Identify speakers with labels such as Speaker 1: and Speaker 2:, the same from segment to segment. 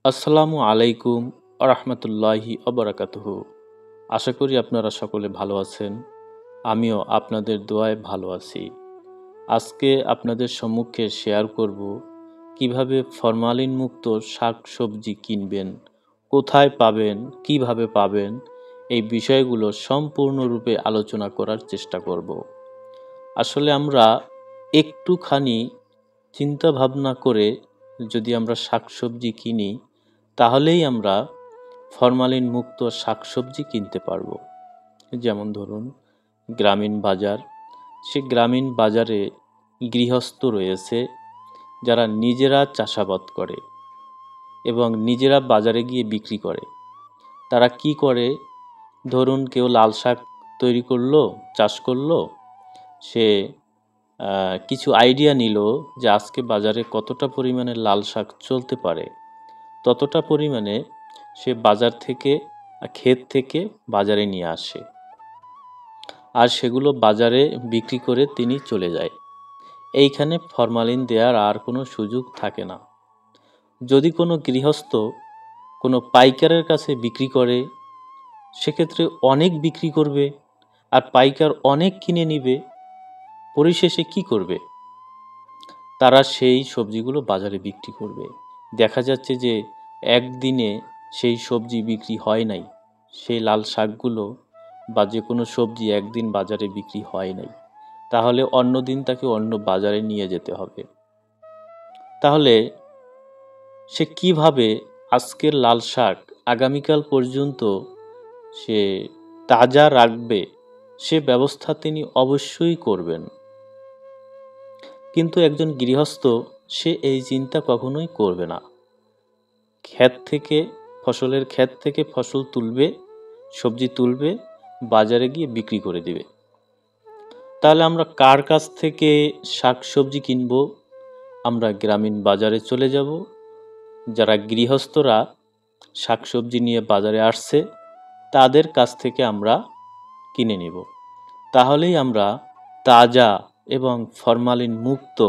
Speaker 1: আসসালামু আলাইকুম আরহামতুল্লাহি অবরাকাতুহু। আশা করি আপনারা সকলে ভালো আছেন। আমিও আপনাদের দোয়ায় ভালো আছি। আজকে আপনাদের সম্মুখে শেয়ার করব কিভাবে ফরমালিন মুক্ত শাকসবজি কিনবেন, কোথায় পাবেন, কিভাবে পাবেন, এই বিষয়গুলো সম্পূর্ণরূপে আলোচনা করার চেষ্টা করব। আসলে আমরা একটুখানি চিন্তা ভাবনা করে যদি আমরা শাকসবজি কিনি, তাহলেই আমরা ফরমালিন মুক্ত শাকসবজি কিনতে পারবো। যেমন ধরুন গ্রামীণ বাজার, সে গ্রামীণ বাজারে গৃহস্থ রয়েছে যারা নিজেরা চাষাবাদ করে এবং নিজেরা বাজারে গিয়ে বিক্রি করে। তারা কি করে, ধরুন কেউ লাল শাক তৈরি করলো, চাষ করলো, সে কিছু আইডিয়া নিল যে আজকে বাজারে কতটা পরিমাণে লাল শাক চলতে পারে, ততটা পরিমাণে সে বাজার থেকে ক্ষেত থেকে বাজারে নিয়ে আসে আর সেগুলো বাজারে বিক্রি করে তিনি চলে যায়। এইখানে ফরমালিন দেওয়ার আর কোনো সুযোগ থাকে না। যদি কোনো গৃহস্থ কোনো পাইকারের কাছে বিক্রি করে, সেক্ষেত্রে অনেক বিক্রি করবে আর পাইকার অনেক কিনে নিবে। পরিশেষে কি করবে? তারা সেই সবজিগুলো বাজারে বিক্রি করবে। দেখা যাচ্ছে যে একদিনে সেই সবজি বিক্রি হয় নাই, সেই লাল শাকগুলো বা যে কোনো সবজি একদিন বাজারে বিক্রি হয় নাই, তাহলে অন্য দিন তাকে অন্য বাজারে নিয়ে যেতে হবে। তাহলে সে কিভাবে আজকের লাল শাক আগামীকাল পর্যন্ত সে তাজা রাখবে, সে ব্যবস্থা তিনি অবশ্যই করবেন। কিন্তু একজন গৃহস্থ সে এই চিন্তা কখনোই করবে না। ফসলের ক্ষেত থেকে ফসল তুলবে, সবজি তুলবে, বাজারে গিয়ে বিক্রি করে দিবে। তাহলে আমরা কার কাছ থেকে শাকসবজি কিনব? আমরা গ্রামীণ বাজারে চলে যাব। যারা গৃহস্থরা শাকসবজি নিয়ে বাজারে আসছে, তাদের কাছ থেকে আমরা কিনে নিব। তাহলেই আমরা তাজা এবং ফরমালিন মুক্ত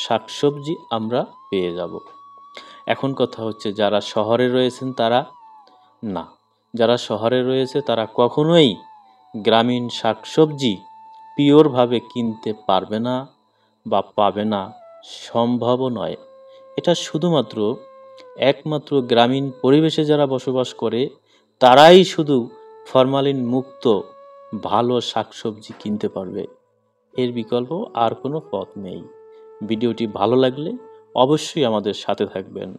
Speaker 1: শাকসবজি আমরা পেয়ে যাব। এখন কথা হচ্ছে, যারা শহরে রয়েছেন তারা না, যারা শহরে রয়েছে তারা কখনোই গ্রামীণ শাকসবজি পিওরভাবে কিনতে পারবে না বা পাবে না, সম্ভবও নয়। এটা শুধুমাত্র একমাত্র গ্রামীণ পরিবেশে যারা বসবাস করে তারাই শুধু ফরমালিন মুক্ত ভালো শাকসবজি কিনতে পারবে। এর বিকল্প আর কোনো পথ নেই। ভিডিওটি ভালো লাগলে অবশ্যই আমাদের সাথে থাকবেন।